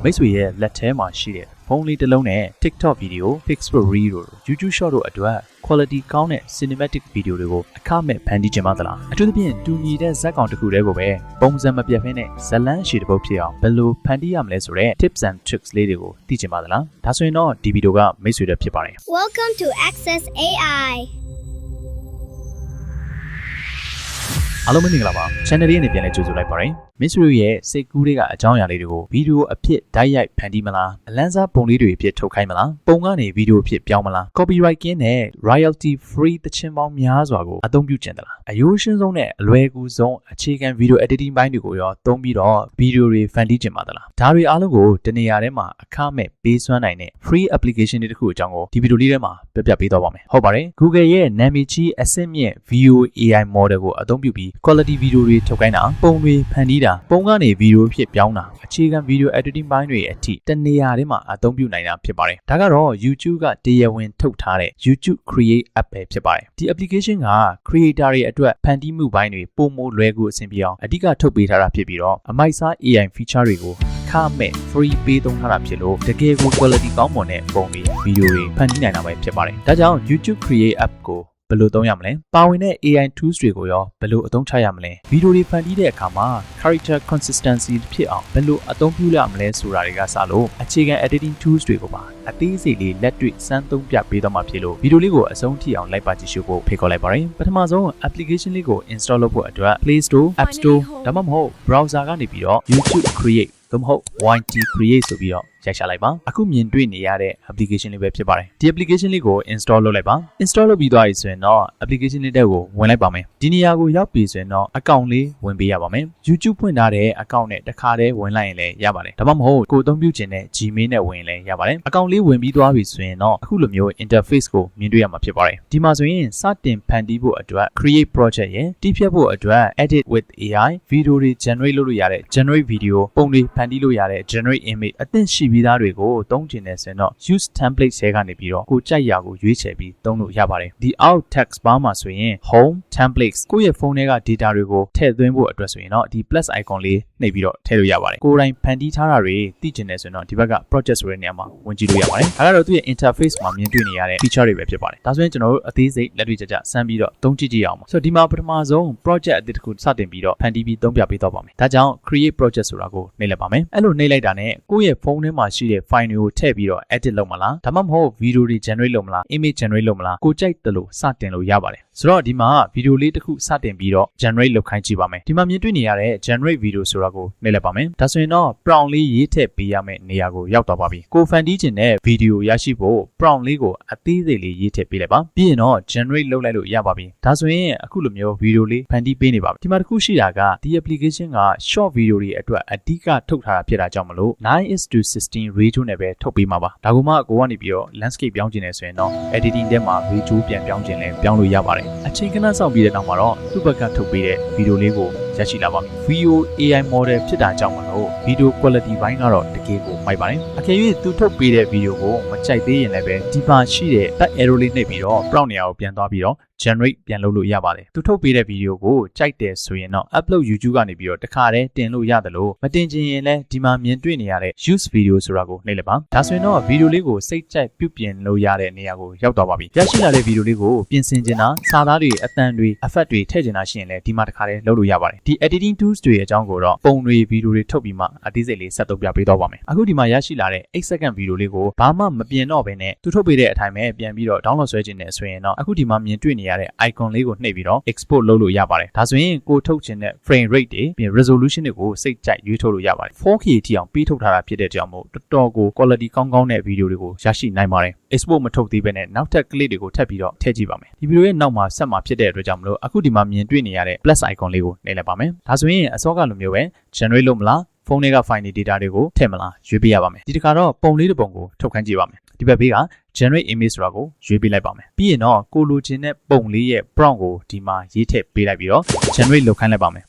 မိတ်ဆွေရဲ့လက်ထဲမှာရှိတဲ့ဖုန်းလေးတစ်လုံးနဲ့ TikTok video, Facebook Reel တို့ YouTube Short တို့အတွက် quality ကောင်းတဲ့ cinematic video တွေကိုအခမဲ့ဖန်တီးခြင်းမသလားအထူးသဖြင့်တူညီတဲ့ဇာတ်ကောင်တစ်ခုတည်းကိုပဲပုံစံမပြတ်ဖဲနဲ့ဇလန်းရှည်တစ်ပုတ်ဖြစ်အောင်ဘယ်လိုဖန်တီးရမလဲဆိုတဲ့ tips and tricks လေးတွေကိုသိချင်ပါသလားဒါဆိုရင်တော့ဒီဗီဒီယိုကမိတ်ဆွေတွေဖြစ်ပါတယ် Welcome to Access AIအားလုံးမင်္ဂလာပါ channel လေးနဲ့ပြန်လည်ကြိုဆိုလိုက်ပါရစေမင်းတို့ရဲ့စိတ်ကူးတွေကအကြောင်းအရာလေးတွေကိုဗီဒီယိုအဖြစ်ဓာတ်ရိုက်ဖန်တီးမလားအလန်းစားပုံလေးတွေအဖြစ်ထုတ်ခိုင်းမလားပုံကနေဗီဒီယိုအဖြစ်ပြောင်းမလား copyright ကင်းနဲ့ royalty free သချင်းပေါင်းများစွာကိုအသုံးပြုကျင်သလားအယိုးရှင်းဆုံးနဲ့အလွယ်ကူဆုံးအခြေခံဗီဒီယို editing ဘိုင်းတွေကိုရောသုံးပြီးတော့ဗီဒီယိုတွေဖန်တီးကျင်ပါသလားဒါတွေအားလုံးကိုတနေရာထဲမှာအခမဲ့ပေးစွမ်းနိုင်တဲ့ free application တွေတစ်ခုအကြောင်းကိုဒီဗီဒီယိုလေးထဲမှာပြပြပေးသွားပါမယ်ဟုတ်ပါတယ် Google ရဲ့နာမည်ကြီးအဆင့်မြင့် VO AI model ကိုအသုံးပြုပြီး quality ဗီဒီယိုတွေထုတ်ခိုင်းတာပုံတွေဖန်တီးတာပုံကနေဗီဒီယိုဖြစ်ပြောင်းတာအခြေခံဗီဒီယို editing ဘိုင်းတွေအထိတနေရာထဲမှာအသုံးပြုနိုင်တာဖြစ်ပါတယ်ဒါကတော့ YouTube ကတရားဝင်ထုတ်ထားတဲ့ YouTube Create App ပဲဖြစ်ပါတယ်ဒီ application က creator တွေအတွက်ဖန်တီးမှုဘိုင်းတွေပုံမလွယ်ကူအဆင်ပြေအောင်အဓိကထုတ်ပေးထားတာဖြစ်ပြီးတော့အမိုက်စား AI feature တွေကိုအခမဲ့ free ပေးသုံးထားတာဖြစ်လို့တကယ်ကို quality ကောင်းမွန်တဲ့ပုံတွေဗီဒီယိုတွေဖန်တီးနိုင်တာပဲဖြစ်ပါတယ်ဒါကြောင့် YouTube Create App ကိုဘယ်လိုသုံးရမလဲပါဝင်တဲ့ AI tools တွေကိုရောဘယ်လိုအသုံးချရမလဲဗီဒီယိုတွေဖန်တီးတဲ့အခါမှာ character consistency ဖြစ်အောင်ဘယ်လိုအသုံးပြုရမလဲဆိုတာတွေကစလို့အခြေခံ editing tools တွေကိုပါအသေးစိတ်လေးလက်တွေ့စမ်းသုံးပြပေးတော့မှာဖြစ်လို့ဗီဒီယိုလေးကိုအဆုံးထိအောင်လိုက်ပါကြည့်ရှုဖို့ဖိတ်ခေါ်လိုက်ပါရစေပထမဆုံး application လေးကို install လုပ်ဖို့အတွက် Play Store, App Store ဒါမှမဟုတ် browser ကနေပြီးတော့ YouTube Create သို့မဟုတ် YT Create ဆိုပြီးတော့ရိုက်ရှာလိုက်ပါအခုမြင်တွေ့နေရတဲ့ application လေးပဲဖြစ်ပါတယ်ဒီ application လေးကို install လုပ်လိုက်ပါ install လုပ်ပြီးသွားပြီဆိုရင်တော့ application လေးတဲ့ကိုဝင်လိုက်ပါမယ်ဒီနေရာကိုရောက်ပြီဆိုရင်တော့ account လေးဝင်ပေးရပါမယ် YouTube ဖွင့်ထားတဲ့ account နဲ့တစ်ခါတည်းဝင်လိုက်ရင်လည်းရပါတယ်ဒါမှမဟုတ်ကိုအသုံးပြုခြင်းနဲ့ Gmail နဲ့ဝင်ရင်လည်းရပါတယ် account လေးဝင်ပြီးသွားပြီဆိုရင်တော့အခုလိုမျိုး interface ကိုမြင်တွေ့ရမှာဖြစ်ပါတယ်ဒီမှာဆိုရင်စတင်ဖန်တီးဖို့အတွက် create project ရယ်တည်ဖြတ်ဖို့အတွက် edit with AI video တွေ generate လုပ်လို့ရတဲ့ generate video ပုံတွေဖန်တီးလို့ရတဲ့ generate image အသင့်ရှိပြီးသားတွေကိုသုံးချင်တယ်ဆိုရင်တော့ use template ဆဲကနေပြီးတော့ကိုကြိုက်ရာကိုရွေးချယ်ပြီးသုံးလို့ရပါတယ်ဒီ out text bar မှာဆိုရင် home templates ကိုယ့်ရဲ့ဖုန်းထဲက data တွေကိုထည့်သွင်းဖို့အတွက်ဆိုရင်တော့ဒီ plus icon လေးနှိပ်ပြီးတော့ထည့်လို့ရပါတယ်ကိုယ်တိုင်ဖန်တီးထားတာတွေသိချင်တယ်ဆိုရင်တော့ဒီဘက်က project ဆိုတဲ့နေရာမှာဝင်ကြည့်လို့ရပါတယ်ဒါကတော့သူ့ရဲ့ interface မှာမြင်တွေ့နေရတဲ့ feature တွေပဲဖြစ်ပါတယ်ဒါဆိုရင်ကျွန်တော်တို့အသေးစိတ်လက်တွေ့ကြကြစမ်းပြီးတော့သုံးကြည့်ကြည့်အောင်ပါဆိုတော့ဒီမှာပထမဆုံး project အသစ်တစ်ခုစတင်ပြီးတော့ဖန်တီးပြီးသုံးပြပေးတော့ပါမယ်ဒါကြောင့် create project ဆိုတာကိုနှိပ်လိုက်ပါမယ်အဲ့လိုနှိပ်လိုက်တာနဲ့ကိုယ့်ရဲ့ဖုန်းထဲမှာရှိတဲ့ file တွေကိုထည့်ပြီးတော့ edit လုပ်မလားဒါမှမဟုတ် video တွေ generate လုပ်မလား image generate လုပ်မလားကိုကြိုက်တယ်လို့စတင်လို့ရပါတယ်ဆိုတော့ဒီမှာ video လေးတစ်ခုစတင်ပြီးတော့ generate လုပ်ခိုင်းကြည့်ပါမယ်ဒီမှာမြင်တွေ့နေရတဲ့ generate video ဆိုတာကိုနှိပ်လိုက်ပါမယ်ဒါဆိုရင်တော့ prompt လေးရေးထည့်ပေးရမယ့်နေရာကိုရောက်သွားပါပြီကိုဖန်တီးခြင်းတဲ့ video ရရှိဖို့ prompt လေးကိုအသေးစိတ်လေးရေးထည့်ပေးလိုက်ပါပြီးရင်တော့ generate လုပ်လိုက်လို့ရပါပြီဒါဆိုရင်အခုလိုမျိုး video လေးဖန်တီးပေးနေပါပြီဒီမှာတစ်ခုရှိတာကဒီ application က short video တွေအတွက်အဓိကထုတ်ထားတာဖြစ်တာကြောင့်မလို့ 9:16 ratio နဲ့ပဲထုတ်ပေးမှာပါဒါကမှကိုကနေပြီးတော့ landscape ပြောင်းခြင်းနေဆိုရင်တော့ editing ထဲမှာ ratio ပြန်ပြောင်းခြင်းလဲပြောင်းလို့ရပါတယ်အချိန်ခဏစောင့်ပြီးတဲ့နောက်မှာတော့သူ့ဘက်ကထုတ်ပေးတဲ့ video လေးကိုရရှိလာပါပြီ VO AI model ဖြစ်တာကြောင့်မလို့ video quality ဘိုင်းကတော့တကယ်ကိုမိုက်ပါတယ်အကယ်၍သူထုတ်ပေးတဲ့ video ကိုမကြိုက်သေးရင်လည်းပဲဒီပါရှိတဲ့ tag arrow လေးနှိပ်ပြီးတော့ prompt နေရာကိုပြန်သွားပြီးတော့ generate ပြန်လုပ်လို့ရပါတယ်သူထုတ်ပေးတဲ့ဗီဒီယိုကိုကြိုက်တယ်ဆိုရင်တော့ upload YouTube ကနေပြီးတော့တခါတည်းတင်လို့ရတယ်လို့မတင်ချင်ရင်လည်းဒီမှာမြင်တွေ့နေရတဲ့ use video ဆိုတာကိုနှိပ်လိုက်ပါဒါဆိုရင်တော့ဗီဒီယိုလေးကိုစိတ်ကြိုက်ပြုပြင်လို့ရတဲ့နေရာကိုရောက်သွားပါပြီရရှိလာတဲ့ဗီဒီယိုလေးကိုပြင်ဆင်ချင်တာစာသားတွေအသံတွေ effect တွေထည့်ချင်တာရှိရင်လည်းဒီမှာတခါတည်းလုပ်လို့ရပါတယ်ဒီ editing tools တွေအကြောင်းကိုတော့ပုံတွေဗီဒီယိုတွေထုတ်ပြီးမှအသေးစိတ်လေးဆက်သုံးပြပေးသွားပါမယ်အခုဒီမှာရရှိလာတဲ့8 second ဗီဒီယိုလေးကိုဘာမှမပြင်တော့ဘဲနဲ့သူထုတ်ပေးတဲ့အတိုင်းပဲပြန်ပြီးတော့ download ဆွဲခြင်းနဲ့ဆိုရင်တော့အခုဒီမှာမြင်တွေ့နေရတဲ့ icon လေးကိုနှိပ်ပြီးတော့ export လုပ်လို့ရပါတယ်ဒါဆိုရင်ကိုထုတ်ခြင်းတဲ့ frame rate တွေပြီး resolution တွေကိုစိတ်ကြိုက်ရွေးထုတ်လို့ရပါတယ် 4K အထိအောင်ပေးထုတ်ထားတာဖြစ်တဲ့ကြောင့်မို့တော်တော်ကို quality ကောင်းကောင်းတဲ့ဗီဒီယိုတွေကိုရရှိနိုင်ပါတယ် export မထုတ်သေးဘဲနဲ့နောက်ထပ် clip တွေကိုထပ်ပြီးတော့ထည့်ကြည့်ပါမယ်ဒီဗီဒီယိုရဲ့နောက်မှာဆက်မှာဖြစ်တဲ့အတွက်ကြောင့်မလို့အခုဒီမှာမြင်တွေ့နေရတဲ့ plus icon လေးကိုနှိပ်လိုက်ပါမယ်ဒါဆိုရင်အစောကလိုမျိုးပဲ generate လုပ်မလားဖုန်းထဲက file တွေ data တွေကိုထည့်မလားရွေးပေးရပါမယ်ဒီတစ်ခါတော့ပုံလေးတစ်ပုံကိုထုတ်ခိုင်းကြည့်ပါမယ်ဒီဘက်ဘေးက generate image ဆိုတာကိုရွေးပေးလိုက်ပါမယ်ပြီးရင်တော့ကိုလိုချင်တဲ့ပုံလေးရဲ့ prompt ကိုဒီမှာရေးထည့်ပေးလိုက်ပြီးတော့ generate လုပ်ခိုင်းလိုက်ပါမယ်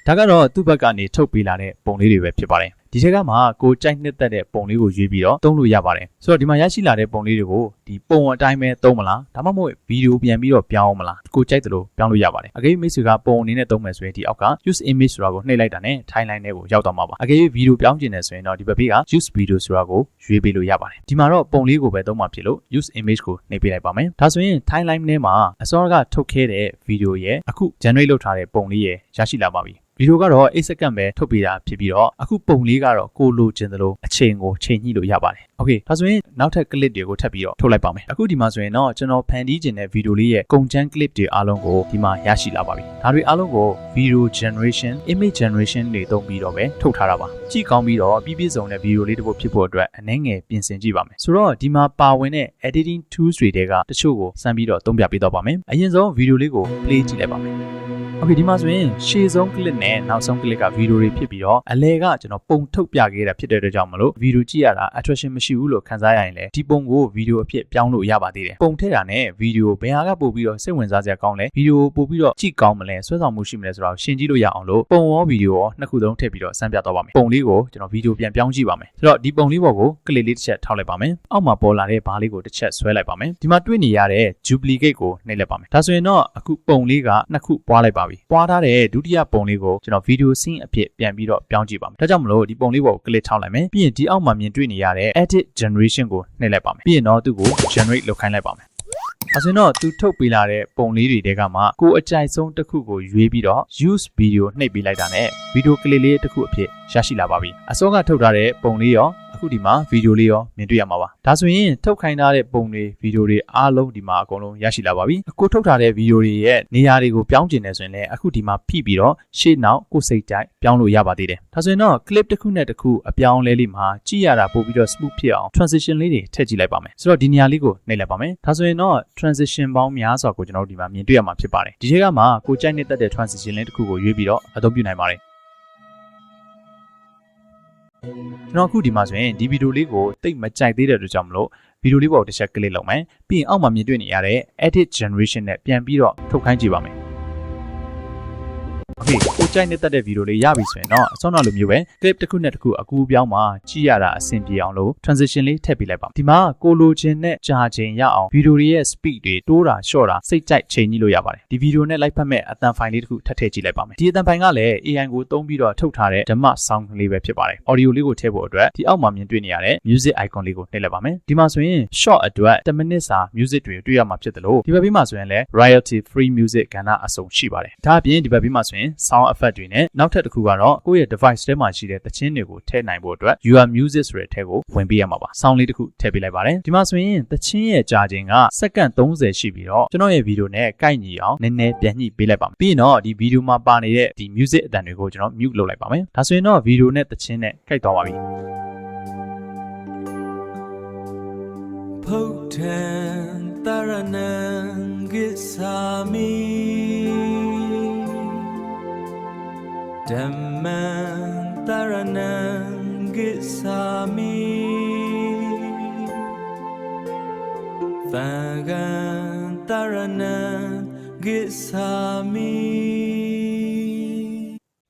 ဒါကတော့သူ့ဘက်ကနေထုတ်ပေးလာတဲ့ပုံလေးတွေပဲဖြစ်ပါတယ် ဒီထက်ကမှကိုကြိုက်နှစ်သက်တဲ့ပုံလေးကိုရွေးပြီးတော့သုံးလို့ရပါတယ်ဆိုတော့ဒီမှာရရှိလာတဲ့ပုံလေးတွေကိုဒီပုံအတိုင်းပဲသုံးမလားဒါမှမဟုတ်ဗီဒီယိုပြန်ပြီးတော့ပြောင်းမလားကိုကြိုက်တယ်လို့ပြောင်းလို့ရပါတယ်အကယ်၍မိတ်ဆွေကပုံအနေနဲ့သုံးမယ်ဆိုရင်ဒီအောက်က use image ဆိုတာကိုနှိပ်လိုက်တာနဲ့ timeline ထဲကိုရောက်သွားမှာပါအကယ်၍ဗီဒီယိုပြောင်းကျင်တယ်ဆိုရင်တော့ဒီဘက်ဘေးက use video ဆိုတာကိုရွေးပေးလို့ရပါတယ်ဒီမှာတော့ပုံလေးကိုပဲသုံးမှာဖြစ်လို့ use image ကိုနှိပ်ပေးလိုက်ပါမယ်ဒါဆိုရင် timeline ထဲမှာအစောကထုတ်ခဲ့တဲ့ဗီဒီယိုရဲ့အခု generate လုပ်ထားတဲ့ပုံလေးရဲ့ရရှိလာပါပြီဗီဒီယိုကတော့8စက္ကန့်ပဲထုတ်ပေးတာဖြစ်ပြီးတော့အခုပုံလေးကတော့ကိုလိုချင်သလိုအချိန်ကိုချိန်ညှိလို့ရပါတယ်โอเคဒါဆိုရင်နောက်ထပ် clip တွေကိုထပ်ပြီးတော့ထုတ်လိုက်ပါမယ်အခုဒီမှာဆိုရင်တော့ကျွန်တော်ဖန်တီးခြင်းတဲ့ဗီဒီယိုလေးရဲ့ကုန်ချမ်း clip တွေအားလုံးကိုဒီမှာရရှိလာပါပြီဒါတွေအားလုံးကို video generation image generation တွေသုံးပြီးတော့ပဲထုတ်ထားတာပါကြည့်ကောင်းပြီးတော့ပြည့်စုံတဲ့ဗီဒီယိုလေးတစ်ပုဒ်ဖြစ်ဖို့အတွက်အနည်းငယ်ပြင်ဆင်ကြည့်ပါမယ်ဆိုတော့ဒီမှာပါဝင်တဲ့ editing tools တွေကတချို့ကိုစမ်းပြီးတော့သုံးပြပေးတော့ပါမယ်အရင်ဆုံးဗီဒီယိုလေးကို play ကြည့်လိုက်ပါမယ်โอเคဒီမှာဆိုရင်ရှေ့ဆုံး clip နဲ့နောက်ဆုံး clip ကဗီဒီယိုတွေဖြစ်ပြီးတော့အလဲကကျွန်တော်ပုံထုတ်ပြခဲ့တာဖြစ်တဲ့အတွက်ကြောင့်မလို့ဗီဒီယိုကြည့်ရတာ attraction မရှိဘူးလို့ခန်းစားရရင်လည်းဒီပုံကိုဗီဒီယိုအဖြစ်ပြောင်းလို့ရပါသေးတယ်ပုံထည့်တာနဲ့ဗီဒီယိုဘယ်ဟာကပို့ပြီးတော့စိတ်ဝင်စားစရာကောင်းလဲဗီဒီယိုပို့ပြီးတော့ကြည့်ကောင်းမလဲဆွဲဆောင်မှုရှိမလဲဆိုတော့ရှင်းကြည့်လို့ရအောင်လို့ပုံရောဗီဒီယိုရောနှစ်ခုလုံးထည့်ပြီးတော့စမ်းပြတော့ပါမယ်ပုံလေးကိုကျွန်တော်ဗီဒီယိုပြန်ပြောင်းကြည့်ပါမယ်ဆိုတော့ဒီပုံလေးပေါ်ကို clip လေးတစ်ချက်ထောက်လိုက်ပါမယ်အောက်မှာပေါ်လာတဲ့ဘားလေးကိုတစ်ချက်ဆွဲလိုက်ပါမယ်ဒီမှာတွေ့နေရတဲ့ duplicate ကိုနှိပ်လိုက်ပါမယ်ဒါဆိုရင်တော့အခုပုံလေးကနှစ်ခုပွားလိုက်ပါပြီပွားထားတဲ့ဒုတိယပုံလေးကိုကျွန်တော်ဗီဒီယို scene အဖြစ်ပြန်ပြီးတော့ပြောင်းကြည့်ပါမယ်ဒါကြောင့်မလို့ဒီပုံလေးပေါ်ကို click ထောက်လိုက်မယ်ပြီးရင်ဒီအောက်မှာမြင်တွေ့နေရတဲ့ edit generation ကိုနှိပ်လိုက်ပါမယ်ပြီးရင်တော့သူ့ကို generate လုပ်ခိုင်းလိုက်ပါမယ်အဲဆိုတော့သူထုတ်ပေးလာတဲ့ပုံလေးတွေတဲကမှကိုအကြိုက်ဆုံးတစ်ခုကိုရွေးပြီးတော့ use video နှိပ်ပေးလိုက်တာနဲ့ဗီဒီယိုကလစ်လေးတစ်ခုအဖြစ်ရရှိလာပါပြီအစောကထုတ်ထားတဲ့ပုံလေးရောအခုဒီမှာဗီဒီယိုလေးရောမြင်တွေ့ရမှာပါဒါဆိုရင်ထုတ်ခိုင်းထားတဲ့ပုံတွေဗီဒီယိုတွေအားလုံးဒီမှာအကုန်လုံးရရှိလာပါပြီအခုထုတ်ထားတဲ့ဗီဒီယိုတွေရဲ့နေရာတွေကိုပြောင်းကျင်နေဆိုရင်လည်းအခုဒီမှာဖိပြီးတော့ရှေ့နောက်ကိုယ်စိတ်တိုင်းပြောင်းလို့ရပါသေးတယ်ဒါဆိုရင်တော့ clip တစ်ခုနဲ့တစ်ခုအပြောင်းလဲလေးမှာကြည့်ရတာပို့ပြီးတော့ smooth ဖြစ်အောင် transition လေးတွေထည့်ကြည့်လိုက်ပါမယ်ဆိုတော့ဒီနေရာလေးကိုနှိပ်လိုက်ပါမယ်ဒါဆိုရင်တော့ transition ပေါင်းများစွာကိုကျွန်တော်တို့ဒီမှာမြင်တွေ့ရမှာဖြစ်ပါတယ်ဒီထဲကမှကိုကြိုက်နေတဲ့ transition လေးတစ်ခုကိုရွေးပြီးတော့အသုံးပြုနိုင်ပါတယ်ကျွန်တော်အခုဒီမှာဆိုရင်ဒီဗီဒီယိုလေးကိုတိတ်မကြိုက်သေးတဲ့အတွက်ကြောင့်မလို့ဗီဒီယိုလေးပေါ်တစ်ချက် click လုပ်မယ်ပြီးရင်အောက်မှာမြင်တွေ့နေရတဲ့ edit generation နဲ့ပြန်ပြီးတော့ထုတ်ခိုင်းကြည့်ပါမယ်โอเคကိုကြိုက်နေတဲ့ဗီဒီယိုလေးရပြီဆိုရင်တော့အစောနောက်လိုမျိုးပဲ clip တစ်ခုနဲ့တစ်ခုအကူအပြောင်းမှာကြည့်ရတာအဆင်ပြေအောင်လို့ transition လေးထည့်ပေးလိုက်ပါဒီမှာကိုလိုချင်တဲ့ကြာချိန်ရအောင်ဗီဒီယိုတွေရဲ့ speed တွေတိုးတာရှော့တာစိတ်ကြိုက်ချိန်ကြီးလို့ရပါတယ်ဒီဗီဒီယိုနဲ့လိုက်ဖက်မဲ့အသံဖိုင်လေးတစ်ခုထပ်ထည့်ကြည့်လိုက်ပါမယ်ဒီအသံဖိုင်ကလည်း AI ကိုသုံးပြီးတော့ထုတ်ထားတဲ့ဓမ္မ sound လေးပဲဖြစ်ပါတယ် audio လေးကိုထည့်ဖို့အတွက်ဒီအောက်မှာမြင်တွေ့နေရတဲ့ music icon လေးကိုနှိပ်လိုက်ပါမယ်ဒီမှာဆိုရင် short အတွက်10မိနစ်စာ music တွေတွေ့ရမှာဖြစ်တယ်လို့ဒီဘက်ဘေးမှာဆိုရင်လည်း royalty free music ကဏ္ဍအစုံရှိပါတယ်ဒါအပြင်ဒီဘက်ဘေးမှာဆိုရင် sound effect တွေနဲ့နောက်ထပ်တစ်ခုကတော့ကိုယ့်ရဲ့ device ထဲမှာရှိတဲ့သချင်းတွေကိုထည့်နိုင်ဖို့အတွက် your music ဆိုတဲ့အထက်ကိုဝင်ပေးရမှာပါ sound လေးတစ်ခုထည့်ပေးလိုက်ပါတယ်ဒီမှာဆိုရင်သချင်းရဲ့ကြာချိန်ကစက္ကန့်30ရှိပြီးတော့ကျွန်တော်ရဲ့ဗီဒီယိုနဲ့ကိုက်ညီအောင်နည်းနည်းပြန်ညှိပေးလိုက်ပါမယ်ပြီးရင်တော့ဒီဗီဒီယိုမှာပါနေတဲ့ဒီ music အသံတွေကိုကျွန်တော် mute လုပ်လိုက်ပါမယ်ဒါဆိုရင်တော့ဗီဒီယိုနဲ့သချင်းနဲ့ကိုက်သွားပါပြီPotent Taranan Gisami Damman Taranan Gisami Vagan Taranan Gisami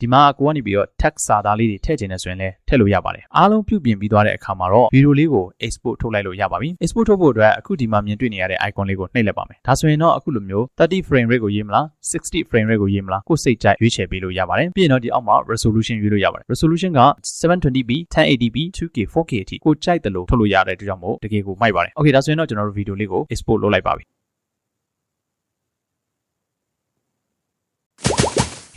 ဒီမှာကိုကနေပြီးတော့ text စာသားလေးတွေထည့်ချင်နေဆိုရင်လည်းထည့်လို့ရပါတယ်အားလုံးပြုပြင်ပြီးသွားတဲ့အခါမှာတော့ဗီဒီယိုလေးကို export ထုတ်လိုက်လို့ရပါပြီ export ထုတ်ဖို့အတွက်အခုဒီမှာမြင်တွေ့နေရတဲ့ icon လေးကိုနှိပ်လိုက်ပါမယ်ဒါဆိုရင်တော့အခုလိုမျိုး30 frame rate ကိုရေးမလား60 frame rate ကိုရေးမလားကိုယ်စိတ်ကြိုက်ရွေးချယ်ပေးလို့ရပါတယ်ပြီးရင်တော့ဒီအောက်မှာ resolution ရွေးလို့ရပါတယ် resolution က 720p 1080p 2k 4k အထိကိုကြိုက်တယ်လို့ထုတ်လို့ရတဲ့အတွက်ကြောင့်မို့တကယ်ကိုမိုက်ပါတယ် okay ဒါဆိုရင်တော့ကျွန်တော်တို့ဗီဒီယိုလေးကို export လုပ်လိုက်ပါပြီ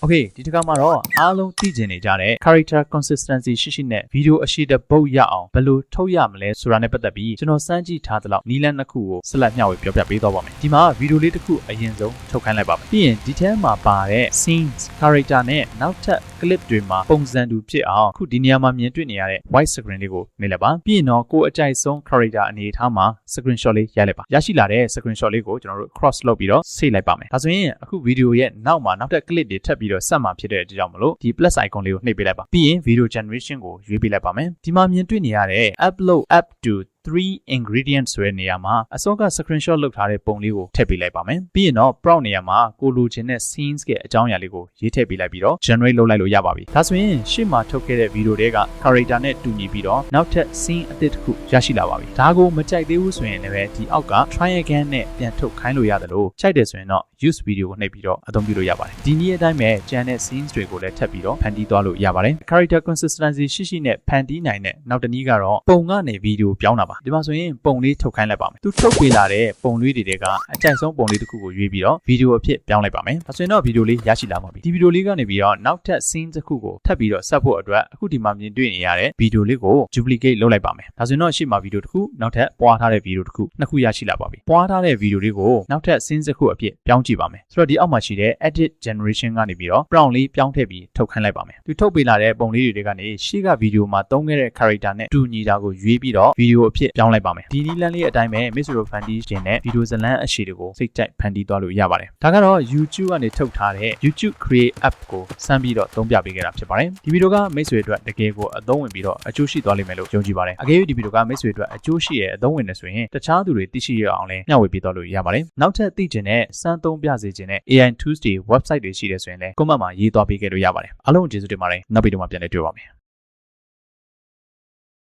โอเคဒီတစ်ခါမှာတော့အားလုံးသိကျင်နေကြတဲ့ character consistency ရှိရှိနဲ့ဗီဒီယိုအရှိတပုတ်ရအောင်ဘယ်လိုထုတ်ရမလဲဆိုတာနဲ့ပတ်သက်ပြီးကျွန်တော်စမ်းကြည့်ထားသလောက်နီလန်းနှစ်ခုကိုဆက်လက်မျှဝေပြောပြပေးသွားပါမယ်ဒီမှာဗီဒီယိုလေးတစ်ခုအရင်ဆုံးထုတ်ခိုင်းလိုက်ပါမယ်ပြီးရင်ဒီထဲမှာပါတဲ့ scenes character နဲ့နောက်ထပ် clip တွေမှာပုံစံတူဖြစ်အောင်အခုဒီနေရာမှာမြင်တွေ့နေရတဲ့ white screen လေးကိုနှိပ်လိုက်ပါပြီးရင်တော့ကိုယ်အကြိုက်ဆုံး character အနေထားမှာ screenshot လေးရိုက်လိုက်ပါရရှိလာတဲ့ screenshot လေးကိုကျွန်တော်တို့ cross လုပ်ပြီးတော့ save လိုက်ပါမယ်ဒါဆိုရင်အခုဗီဒီယိုရဲ့နောက်မှာနောက်ထပ် clip တွေထပ်ပြီးတော့ဆက်မှာဖြစ်တဲ့အကြောင်းမလို့ဒီ plus icon လေးကိုနှိပ်ပေးလိုက်ပါပြီးရင် video generation ကိုရွေးပေးလိုက်ပါမယ်ဒီမှာမြင်တွေ့နေရတဲ့ upload up to 3 ingredients ဆိုတဲ့နေရာမှာအစောက screenshot လုပ်ထားတဲ့ပုံလေးကိုထည့်ပေးလိုက်ပါမယ်ပြီးရင်တော့ prompt နေရာမှာကိုလိုချင်တဲ့ scenes ရဲ့အကြောင်းအရာလေးကိုရေးထည့်ပေးလိုက်ပြီးတော့ generate လုပ်လိုက်လို့ရပါပြီဒါဆိုရင်ရှေ့မှာထုတ်ခဲ့တဲ့ video တွေက character နဲ့တူညီပြီးတော့နောက်ထပ် scene အသစ်တစ်ခုရရှိလာပါပြီဒါကိုမကြိုက်သေးဘူးဆိုရင်လည်းဒီအောက်က try again နဲ့ပြန်ထုတ်ခိုင်းလို့ရတယ်လို့ကြိုက်တယ်ဆိုရင်တော့ use video ကိုနှိပ်ပြီးတော့အသုံးပြုလို့ရပါတယ်ဒီနည်းအတိုင်းပဲကျန်တဲ့ scenes တွေကိုလည်းထပ်ပြီးတော့ဖန်တီးသွားလို့ရပါတယ် character consistency ရှိနဲ့ဖန်တီးနိုင်တဲ့နောက်တစ်နည်းကတော့ပုံကနေ video ပြောင်းတာပါဒီမှာဆိုရင်ပုံလေးထုတ်ခိုင်းလိုက်ပါမယ်သူထုတ်ပေးလာတဲ့ပုံလေးတွေကအကြိုက်ဆုံးပုံလေးတစ်ခုကိုရွေးပြီးတော့ video အဖြစ်ပြောင်းလိုက်ပါမယ်ဒါဆိုရင်တော့ video လေးရရှိလာပါပြီဒီ video လေးကနေပြီးတော့နောက်ထပ် scene တစ်ခုကိုထပ်ပြီးတော့ဆက်ဖို့အတွက်အခုဒီမှာမြင်တွေ့နေရတဲ့ video လေးကို duplicate လုပ်လိုက်ပါမယ်ဒါဆိုရင်တော့ရှေ့မှာ video တစ်ခုနောက်ထပ်ပွားထားတဲ့ video တစ်ခုနှစ်ခုရရှိလာပါပြီပွားထားတဲ့ video လေးကိုနောက်ထပ် scene တစ်ခုအဖြစ်ပြောင်းကြည့်ပါမယ်ဆိုတော့ဒီအောက်မှာရှိတဲ့ edit generation ကနေပြီးတော့ prompt လေးပြောင်းထည့်ပြီးထုတ်ခိုင်းလိုက်ပါမယ်သူထုတ်ပေးလာတဲ့ပုံလေးတွေကနေရှေ့က video မှာသုံးခဲ့တဲ့ character နဲ့တူညီတာကိုရွေးပြီးတော့ video အဖြစ်ပြောင်းလိုက်ပါမယ်ဒီနည်းလမ်းလေးအတိုင်းပဲ Mr. Foundation နဲ့ video ဇာတ်လမ်းအရှိတွေကိုစိတ်ကြိုက်ဖန်တီးသွားလို့ရပါတယ်ဒါကတော့ YouTube ကနေထုတ်ထားတဲ့ YouTube Create App ကိုစမ်းပြီးတော့သုံးပြပေးခဲ့တာဖြစ်ပါတယ်ဒီဗီဒီယိုကမိတ်ဆွေအတွက်တကယ်ကိုအသုံးဝင်ပြီးတော့အကျိုးရှိသွားလိမ့်မယ်လို့ယုံကြည်ပါတယ်အကယ်၍ဒီဗီဒီယိုကမိတ်ဆွေအတွက်အကျိုးရှိရဲ့အသုံးဝင်နေဆိုရင်တခြားသူတွေသိရှိရအောင်လည်းမျှဝေပေးသွားလို့ရပါတယ်နောက်ထပ်သိချင်တဲ့စမ်းသုံးပြစေချင်တဲ့ AI tools တွေ website တွေရှိတယ်ဆိုရင်လည်း comment မှာရေးသွားပေးခဲ့လို့ရပါတယ်အားလုံးကျေးဇူးတင်ပါတယ်နောက်ဗီဒီယိုမှာပြန်လည်တွေ့ပါမယ်